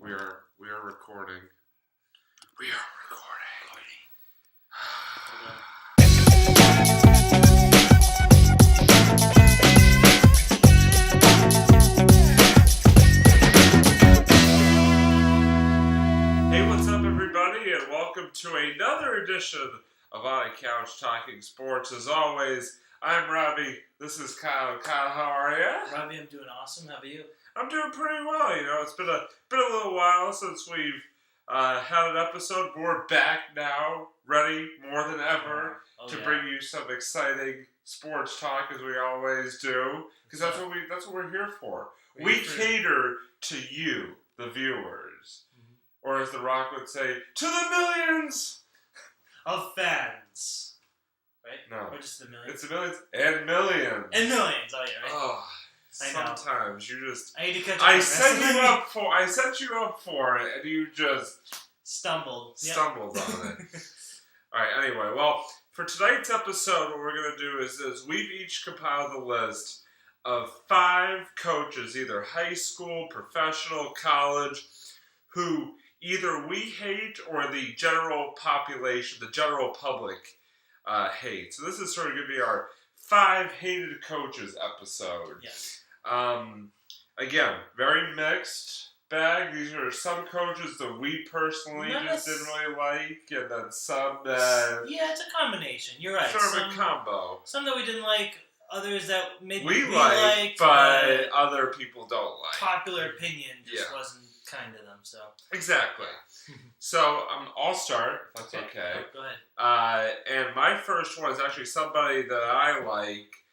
We are recording. We are recording. Hey, what's up, everybody, and welcome to another edition of On a Couch Talking Sports. As always, I'm Robbie. This is Kyle. Kyle, how are you? Robbie, I'm doing awesome. How about you? I'm doing pretty well. You know, it's been a little while since we've had an episode. We're back now, ready more than ever to bring you some exciting sports talk, as we always do, because that's what we're here for. We cater to you, the viewers, or as The Rock would say, to the millions of fans. Right? No, or just the millions. It's the millions and millions and millions. Oh yeah, right. Oh. Sometimes you just. I need to catch up. I set you up for it, and you just stumbled on it. All right. Anyway, well, for tonight's episode, what we're gonna do is we've each compiled a list of 5 coaches, either high school, professional, college, who either we hate or the general population, the general public, hate. So this is sort of gonna be our 5 hated coaches episode. Yes. Again, very mixed bag. These are some coaches that we personally just didn't really like, and then some that... Yeah, it's a combination. You're right. Sort of a combo. Some that we didn't like, others that maybe we liked, but other people don't like. Popular opinion just wasn't kind to them, so... Exactly. So, I'll start, if that's okay. Go ahead. And my first one is actually somebody that I like,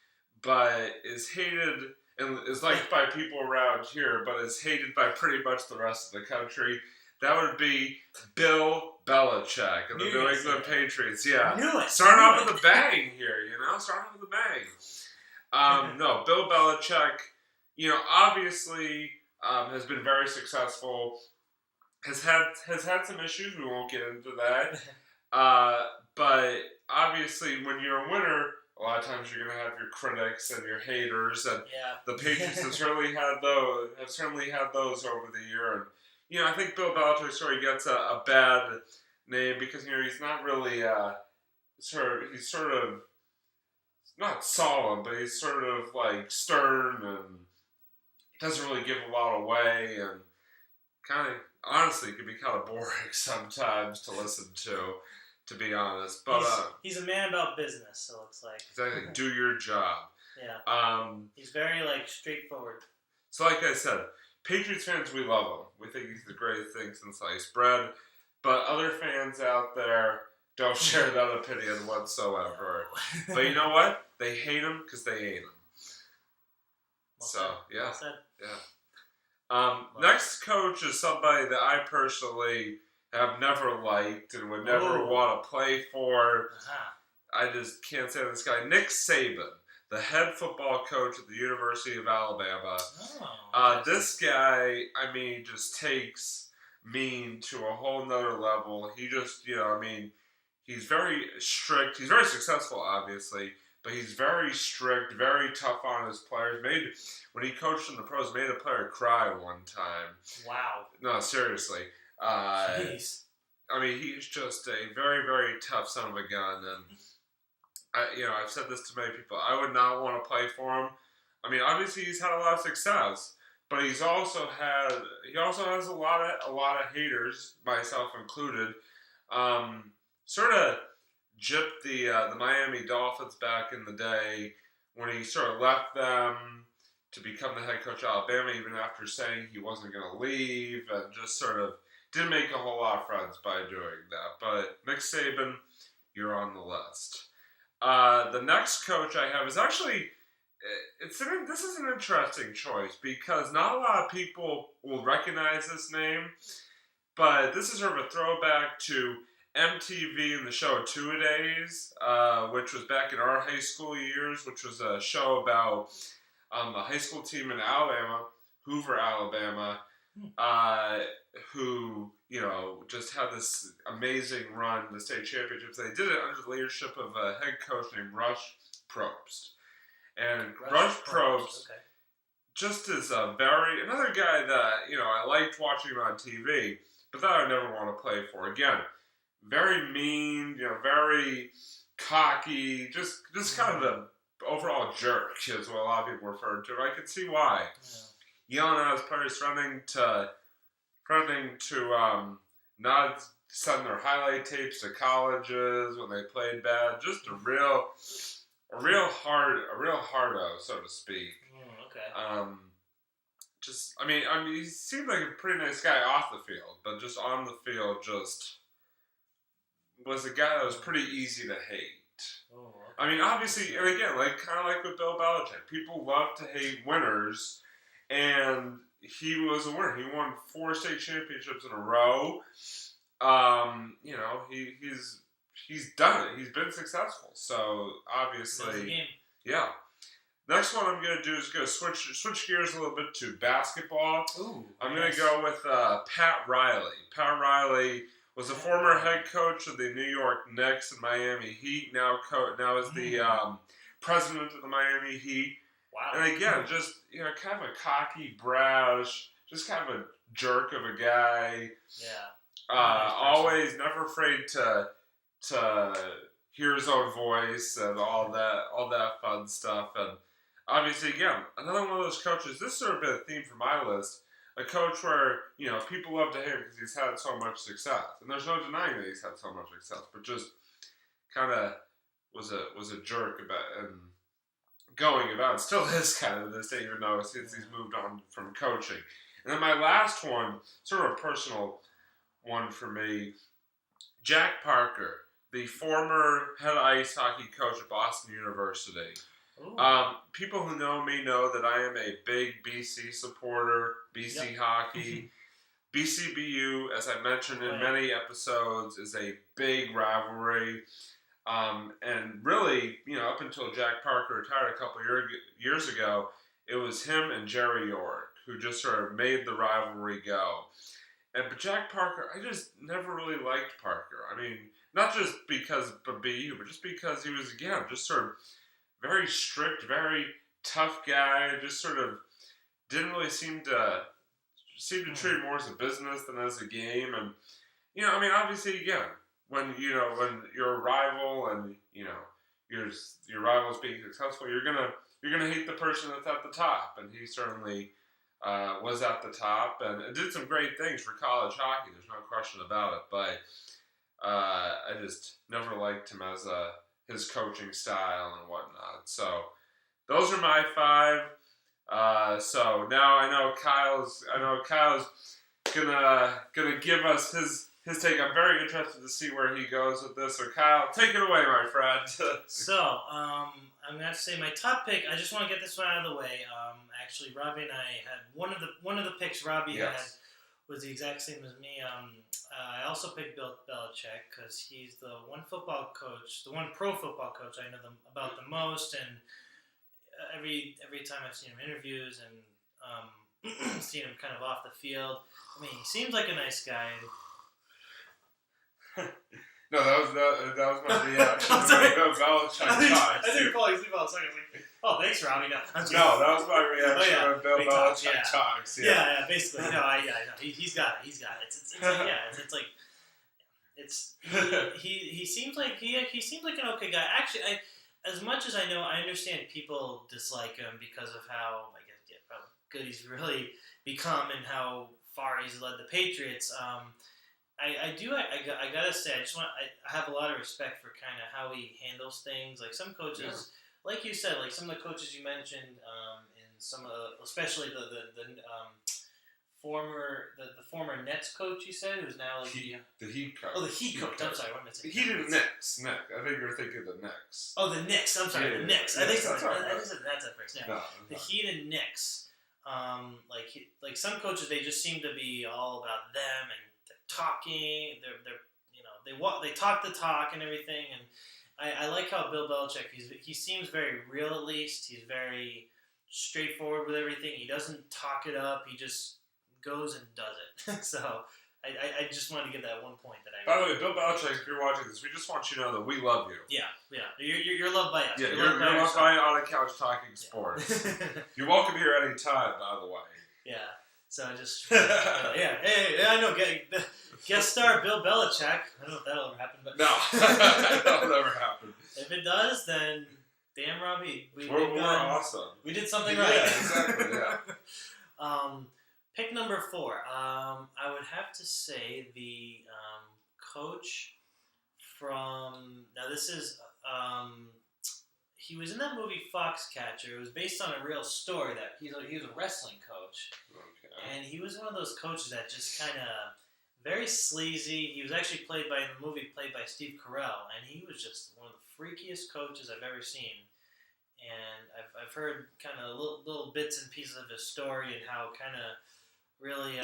but is hated... and is liked by people around here, but is hated by pretty much the rest of the country. That would be Bill Belichick and the New England Patriots. Yeah. Starting off with a bang here, Starting off with a bang. No, Bill Belichick, obviously has been very successful. Has had some issues. We won't get into that. But obviously, when you're a winner, a lot of times you're going to have your critics and your haters, and the Patriots have certainly had those over the year. And I think Bill Belichick sort of gets a bad name because he's not really he's sort of not solemn, but he's sort of like stern and doesn't really give a lot away, and kind of honestly can be kind of boring sometimes to listen to be honest. But he's a man about business, it looks like. Exactly. Do your job. Yeah. He's very straightforward. So like I said, Patriots fans, we love him. We think he's the greatest thing since sliced bread. But other fans out there don't share that opinion whatsoever. But you know what? They hate him because they hate him. Well said. Next coach is somebody that I personally have never liked and would never want to play for. I just can't say this guy. Nick Saban, the head football coach at the University of Alabama. This guy, just takes mean to a whole nother level. He just, he's very strict. He's very successful, obviously, but he's very strict, very tough on his players. When he coached in the pros, made a player cry one time. Wow. No, seriously. Jeez. He's just a very, very tough son of a gun, and I've said this to many people. I would not want to play for him. Obviously he's had a lot of success, but he also has a lot of haters, myself included. Sort of gypped the Miami Dolphins back in the day when he sort of left them to become the head coach of Alabama, even after saying he wasn't going to leave, and just sort of didn't make a whole lot of friends by doing that. But Nick Saban, you're on the list. The next coach I have is actually, this is an interesting choice because not a lot of people will recognize this name, but this is sort of a throwback to MTV and the show Two-A-Days, which was back in our high school years, which was a show about a high school team in Alabama, Hoover, Alabama, who, just had this amazing run to the state championships. They did it under the leadership of a head coach named Rush Probst. And Rush Probst just is another guy that I liked watching him on TV, but that I never want to play for. Again, very mean, very cocky, just kind of an overall jerk is what a lot of people refer to. I can see why. Yelling at his players, threatening to not send their highlight tapes to colleges when they played bad. Just a real hardo, so to speak. Okay. He seemed like a pretty nice guy off the field, but just on the field, just was a guy that was pretty easy to hate. Oh, okay. Obviously, and again, kind of like with Bill Belichick, people love to hate winners, and he was a winner. He won 4 state championships in a row. He's done it. He's been successful. So obviously, yeah. Next one I'm gonna do is switch gears a little bit to basketball. Ooh, I'm gonna go with Pat Riley. Pat Riley was a former head coach of the New York Knicks and Miami Heat. Now is the president of the Miami Heat. Wow. And again, just kind of a cocky, brash, just kind of a jerk of a guy. Yeah. Always never afraid to hear his own voice and all that fun stuff. And obviously, again, another one of those coaches. This has sort of been a theme for my list. A coach where people love to hate him because he's had so much success, and there's no denying that he's had so much success. But just kind of was a jerk about and going about. It still is kind of to this day, even though since he's moved on from coaching. And then my last one, sort of a personal one for me, Jack Parker, the former head ice hockey coach at Boston University. People who know me know that I am a big BC supporter, BC hockey. BCBU, as I mentioned in many episodes, is a big rivalry. And really, up until Jack Parker retired a couple years ago, it was him and Jerry York who just sort of made the rivalry go. But Jack Parker, I just never really liked Parker. Not just because of BU, but just because he was, again, just sort of very strict, very tough guy. Just sort of didn't really seem to treat it more as a business than as a game. And obviously, again, when you're a rival and your rival's being successful, you're gonna hate the person that's at the top, and he certainly was at the top and did some great things for college hockey. There's no question about it, but I just never liked him as his coaching style and whatnot. So those are my 5. So now I know Kyle's gonna give us his take. I'm very interested to see where he goes with this. So Kyle, take it away, my friend. So I'm gonna have to say my top pick. I just want to get this one out of the way. Actually, Robbie and I had one of the picks Robbie had was the exact same as me. I also picked Bill Belichick because he's the one football coach, the one pro football coach I know about the most, and every time I've seen him in interviews and seen him kind of off the field, he seems like a nice guy. No, that was my reaction. Bill Belichick I think you're falling asleep all of a second. I was like, oh, thanks, Robbie. No, that was my reaction when Bill Belichick talks. Yeah, basically. No, I know. He's got it. He seems like he seems like an okay guy. Actually, as much as I know, I understand people dislike him because of how how good he's really become and how far he's led the Patriots. I gotta say, I have a lot of respect for kind of how he handles things. Like some coaches, like you said, like some of the coaches you mentioned, and some of the, especially the former Nets coach you said, who's now like the Heat coach. Oh, the Heat coach. I'm sorry, what am I saying? The Heat and Knicks. Nick, I think you're thinking of the Knicks. Oh, the Knicks. I'm sorry, the Knicks. I think said that's at first. Yeah. No. The Heat and Knicks. Like some coaches, they just seem to be all about them and talking. They talk the talk and everything. And I like how Bill Belichick. He seems very real. At least he's very straightforward with everything. He doesn't talk it up. He just goes and does it. So I just wanted to give that one point that I. By the way, Bill Belichick, if you're watching this, we just want you to know that we love you. Yeah. You're loved by us. Yeah, you're loved by On a Couch Talking Sports. You're welcome here at any time, by the way. Yeah. So I just. Hey, I know. Guest star Bill Belichick. I don't know if that'll ever happen, but no, that'll never happen. If it does, then damn, Robbie, we're awesome. We did something right. Yeah, exactly. Yeah. Pick number 4. I would have to say the coach from. Now this is. He was in that movie Foxcatcher. It was based on a real story that he was a wrestling coach, and he was one of those coaches that just kind of very sleazy. He was actually played by Steve Carell, and he was just one of the freakiest coaches I've ever seen. And I've heard kind of little bits and pieces of his story and how kind of really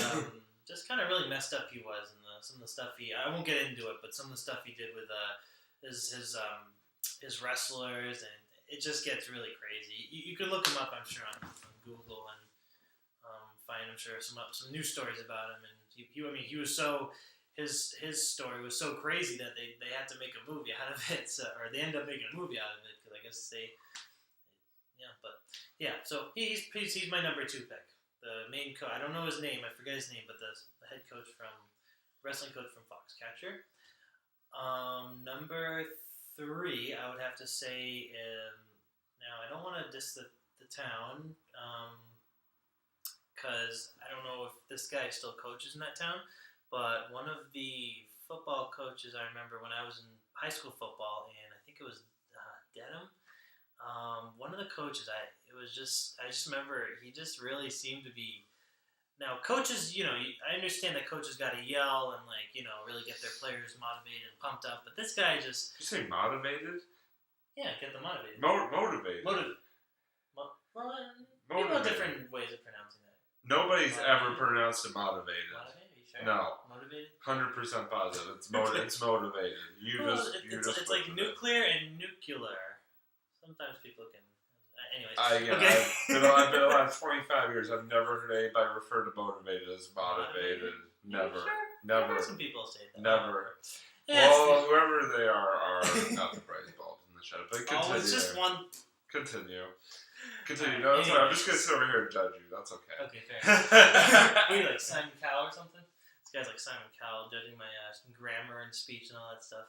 just kind of really messed up he was, and some of the stuff I won't get into it, but some of the stuff he did with his wrestlers, and it just gets really crazy. You can look him up, I'm sure, on Google and find, I'm sure, some new stories about him. And he was so his story was so crazy that they had to make a movie out of it, or they ended up making a movie out of it because I guess So he's my number 2 pick. The main coach, I don't know his name, I forget his name, but the head coach wrestling coach from Foxcatcher. Number 3, I would have to say, now I don't want to diss the town, because I don't know if this guy still coaches in that town, but one of the football coaches I remember when I was in high school football, and I think it was Dedham, one of the coaches, I just remember he just really seemed to be. Now, coaches, I understand that coaches got to yell and, really get their players motivated and pumped up. But this guy just... Did you say motivated? Yeah, get them motivated. Motivated. People have different ways of pronouncing that. Nobody's ever pronounced it motivated. Motivated? Are you sure? No. Motivated? 100% positive. It's motivated. It's like nuclear and nuclear. Sometimes people can... Anyways. Okay. I've been alive 25 years. I've never heard anybody refer to motivated as motivated. Never. Sure? Never. I've heard some people say that. Never. Yeah, well, whoever they are not the brightest bulbs in the show. But continue. Oh, it's just one. Continue. No, that's fine. I'm just going to sit over here and judge you. That's okay. Okay, fair enough. What are you, like Simon Cowell or something? This guy's like Simon Cowell judging my grammar and speech and all that stuff.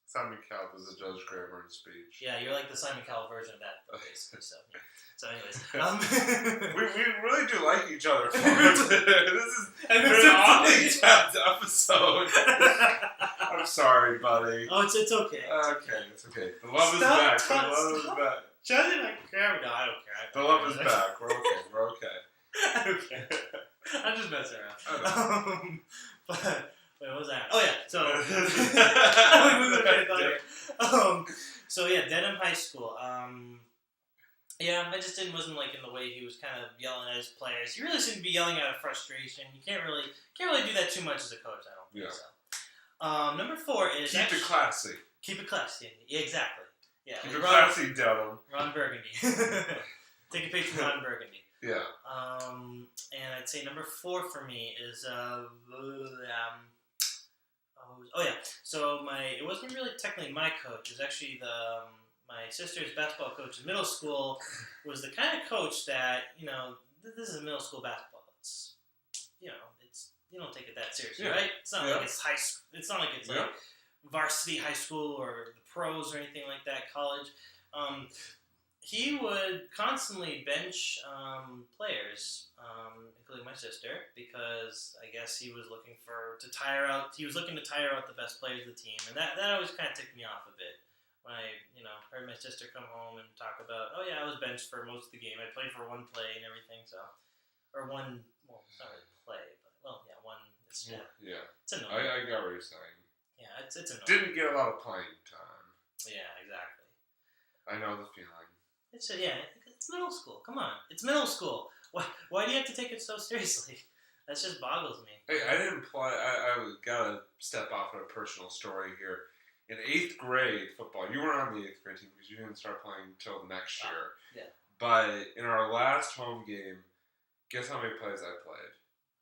Simon Cowell was a judge grammar and speech. Yeah, you're like the Simon Cowell version of that, basically. So anyways. we really do like each other. This is an oddly tapped episode. I'm sorry, buddy. Oh, it's okay. It's okay. The love is back. The love is back. Judging my grammar? No, I don't care. The love is back. We're okay. I don't care. I'm just messing around. But... Wait, what was that? Oh yeah, so Dedham High School. I just wasn't like in the way he was kind of yelling at his players. He really seemed to be yelling out of frustration. You can't really do that too much as a coach. I don't think so. Number 4 is keep it classy. Keep it classy. Yeah, exactly. Yeah, keep it classy, Dedham. Ron Burgundy. Take a page from Ron Burgundy. Yeah. And I'd say number 4 for me is So it wasn't really technically my coach. It was actually my sister's basketball coach in middle school. Was the kind of coach that this is middle school basketball. It's you don't take it that seriously, right? It's not like it's high. It's not like it's like varsity high school or the pros or anything like that. College. He would constantly bench players, including my sister, because I guess he was looking to tire out the best players of the team, and that always kind of ticked me off a bit when I heard my sister come home and talk about, oh yeah, I was benched for most of the game. I played for one play and everything, it's not really play, but one. It's annoying. I got what you're saying. Yeah, it's annoying. Didn't get a lot of playing time. Yeah, exactly. I know the feeling. It's middle school. Come on, it's middle school. Why do you have to take it so seriously? That just boggles me. Hey, I didn't play. I gotta step off on a personal story here. In 8th grade football, you weren't on the 8th grade team because you didn't start playing until the next year. Yeah. But in our last home game, guess how many plays I played?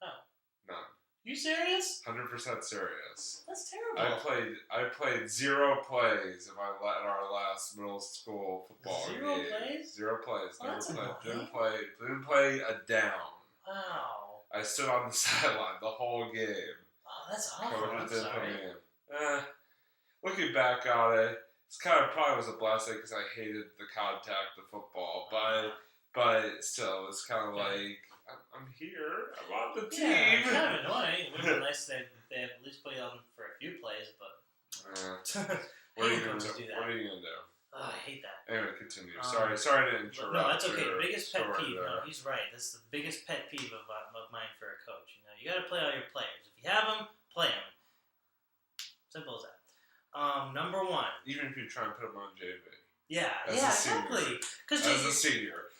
Oh. None. You serious? 100% serious. That's terrible. I played 0 plays in our last middle school football game. 0 plays? 0 plays. Oh, that's annoying. Didn't play a down. Wow. I stood on the sideline the whole game. Oh, that's awful. I'm sorry. Looking back on it, it's probably was a blessing because I hated the contact of football, but still, it's kind of like I'm here. I'm on the team. Yeah, it's kind of annoying. It would have been nice if they at least played on for a few plays, but what are you gonna do? Oh, I hate that. Anyway, continue. Sorry to interrupt. No, that's okay. Biggest pet peeve. No, he's right. That's the biggest pet peeve of mine for a coach. You got to play all your players. If you have them, play them. Simple as that. Number 1. Even if you try and put them on JV. Yeah, exactly. As a senior.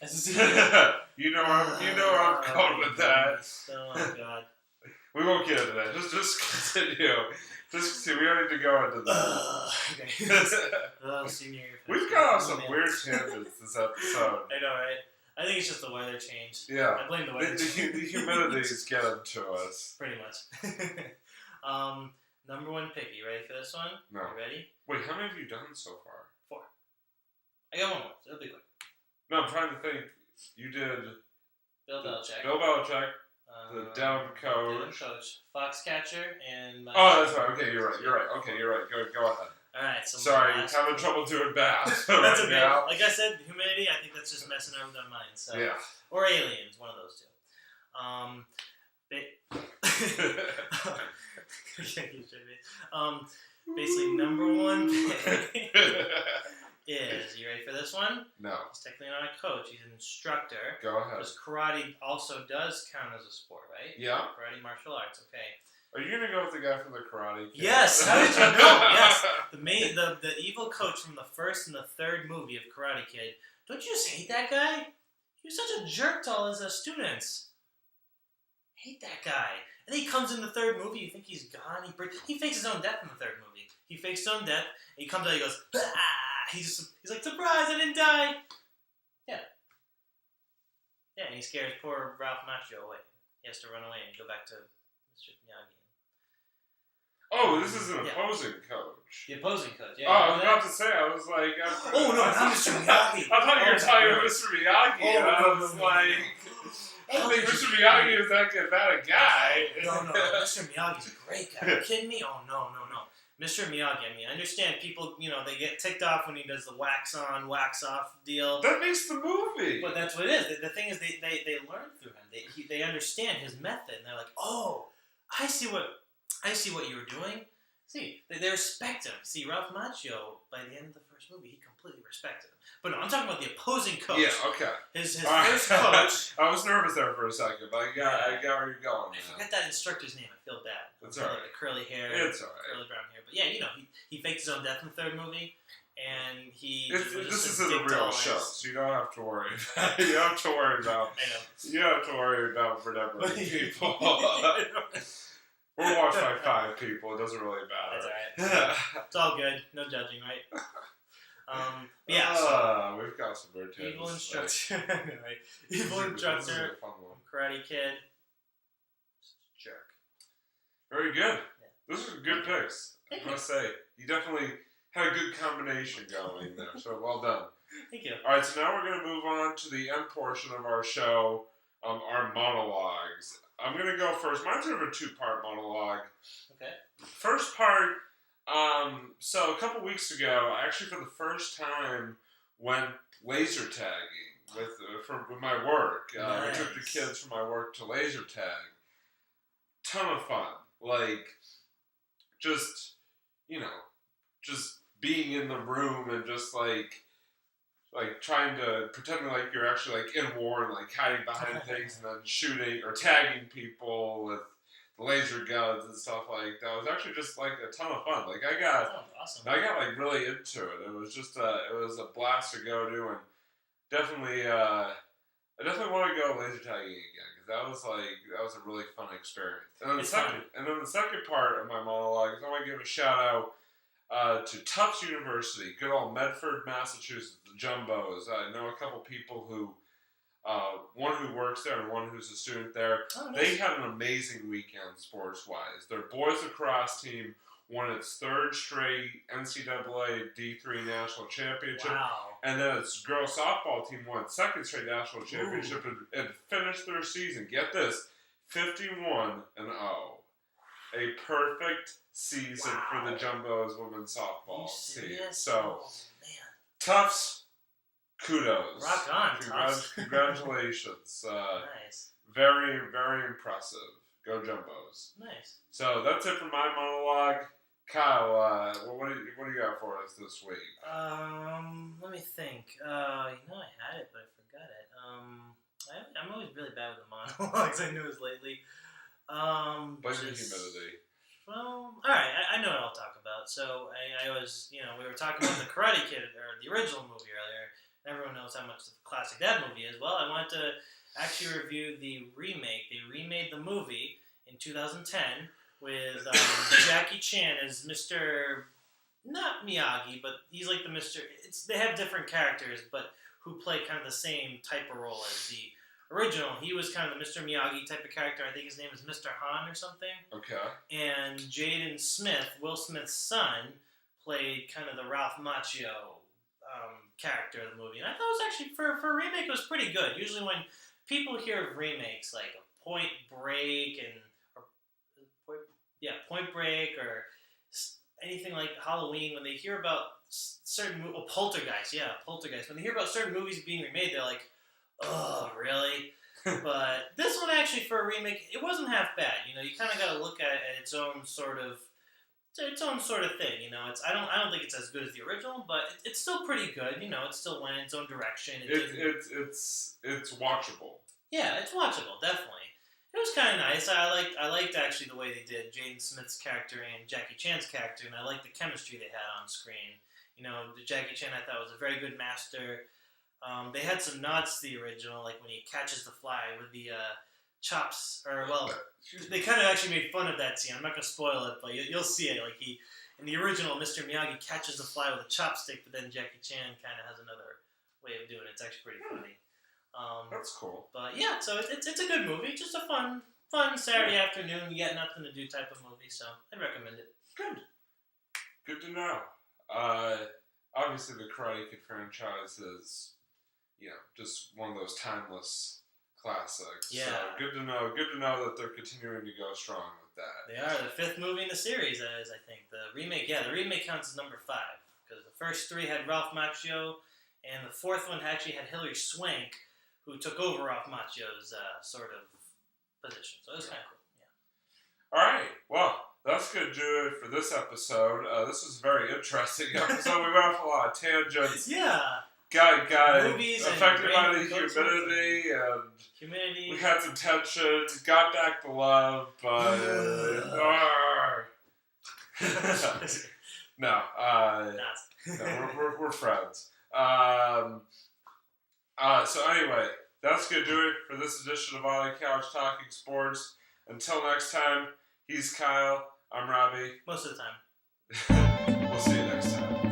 you know where I'm going with that. Oh God. We won't get into that. Just continue. We don't need to go into that. Okay. Senior. We've got off some weird tangents this episode. I know, right? I think it's just the weather change. Yeah. I blame the weather change. The humidity is getting to us. Pretty much. Number 1 pick. You ready for this one? No. You ready? Wait, how many have you done so far? 4. I got 1 more, so it'll be quick. No, I'm trying to think. You did... Bill Belichick. The Devon coach. Foxcatcher, and... that's right. Okay, you're right. Go ahead. Alright, so... Sorry, having trouble doing math. That's okay. Now. Like I said, humidity, I think that's just messing over their minds. So. Yeah. Or aliens, one of those 2. Basically, number 1 pick is, you ready for this one? No. He's technically not a coach, he's an instructor. Go ahead. Because karate also does count as a sport, right? Yeah. Karate, martial arts, okay. Are you going to go with the guy from the Karate Kid? Yes, how did you know? Yes. The evil coach from the first and the third movie of Karate Kid. Don't you just hate that guy? He was such a jerk to all his students. Hate that guy. And then he comes in the third movie, you think he's gone. He fakes his own death in the third movie. He fakes his own death, and he comes out, he goes, ah! He's like, surprise, I didn't die! Yeah. Yeah, and he scares poor Ralph Macchio away. He has to run away and go back to Mr. Miyagi. Oh, this is an opposing coach. The opposing coach, yeah. Oh, I was about to say, I was like... Oh, no, not Mr. Miyagi. I thought you were talking about Mr. Miyagi, and I was like... I don't think Mr. Miyagi is that bad a guy. No, Mr. Miyagi's a great guy. Are you kidding me? Oh, no. Mr. Miyagi, I mean, I understand people, they get ticked off when he does the wax on, wax off deal. That makes the movie. But that's what it is. The thing is, they learn through him. They understand his method, and they're like, oh, I see what you were doing. See, they respect him. See, Ralph Macchio, by the end of the first movie, he completely respected him. But no, I'm talking about the opposing coach. Yeah, okay. His first coach. I was nervous there for a second, but I got where you're going. I forget that instructor's name. I feel bad. It's alright. Like the curly hair. It's alright. Curly brown hair. But yeah, he faked his own death in the third movie, and this isn't a real show, so you don't have to worry. You don't have to worry about. I know. You don't have to worry about remembering people. We're watched by 5 people. It doesn't really matter. That's alright. It's all good. No judging, right? So we've got some weird tangents. Evil instructor. Right? Evil instructor. Karate Kid. Jerk. Very good. Yeah. Those are good picks. I must say. You definitely had a good combination going there. So well done. Thank you. Alright, so now we're going to move on to the end portion of our show, our monologues. I'm going to go first. Mine's sort of a 2-part monologue. Okay. First part, so a couple weeks ago, I actually for the first time went laser tagging with my work. Nice. We took the kids from my work to laser tag. Ton of fun. Like, just being in the room and just like trying to pretend like you're actually like in war and like hiding behind things and then shooting or tagging people with laser guns and stuff like that. It was actually just like a ton of fun. Like I got like really into it. It was just it was a blast to go to, and definitely I definitely want to go laser tagging again because that was a really fun experience. And then the second part of my monologue is I want to give a shout out to Tufts University, good old Medford, Massachusetts, the Jumbos. I know a couple people who one who works there and one who's a student there. Oh, nice. They had an amazing weekend sports-wise. Their boys lacrosse team won its third straight NCAA D3 national championship. Wow. And then its girls softball team won its second straight national championship and finished their season. Get this, 51-0. A perfect season for the Jumbos women's softball team. So, Tufts, kudos. Rock on, Tufts. Congratulations. Nice. Very, very impressive. Go Jumbos. Nice. So that's it for my monologue. Kyle, what do you got for us this week? Let me think. I had it, but I forgot it. I'm always really bad with the monologues. I news lately. Blame the humidity. Well, all right. I know what I'll talk about. So I was, we were talking about the Karate Kid or the original movie earlier. Everyone knows how much the classic that movie is. Well, I wanted to actually review the remake. They remade the movie in 2010 with Jackie Chan as Mr. Not Miyagi, but he's like the Mr. They have different characters, but who play kind of the same type of role as the original. He was kind of the Mr. Miyagi type of character. I think his name is Mr. Han or something. Okay. And Jaden Smith, Will Smith's son, played kind of the Ralph Macchio character of the movie. And I thought it was actually, for a remake, it was pretty good. Usually when people hear of remakes like Point Break Point Break or anything like Halloween, when they hear about certain Poltergeist. When they hear about certain movies being remade, they're like, oh, really? But this one actually, for a remake, it wasn't half bad. You kind of got to look at it at its own sort of thing. I don't think it's as good as the original, but it's still pretty good. It still went in its own direction. It's watchable. Yeah, it's watchable, definitely. It was kind of nice. I liked actually the way they did Jaden Smith's character and Jackie Chan's character, and I liked the chemistry they had on screen. The Jackie Chan I thought was a very good master. They had some nods to the original, like when he catches the fly with the chops, they kind of actually made fun of that scene. I'm not going to spoil it, but you'll see it. Like in the original, Mr. Miyagi catches the fly with a chopstick, but then Jackie Chan kind of has another way of doing it. It's actually pretty funny. That's cool. But yeah, so it's a good movie. Just a fun Saturday afternoon. You got nothing to do type of movie, so I'd recommend it. Good to know. Obviously, the Karate Kid franchise is, just one of those timeless classics. Yeah. So good to know that they're continuing to go strong with that. They are. The fifth movie in the series is, I think. The remake counts as number 5. Because the first 3 had Ralph Macchio, and the 4th one actually had Hilary Swank, who took over Ralph Macchio's sort of position. So it was kind of cool. Yeah. All right. Well, that's going to do it for this episode. This was a very interesting episode. We went off a lot of tangents. Yeah. Got movies affected by the humidity, and we had some tension. Got back to love, but no, we're friends. So anyway, that's gonna do it for this edition of On the Couch Talking Sports. Until next time, he's Kyle. I'm Robbie. Most of the time. We'll see you next time.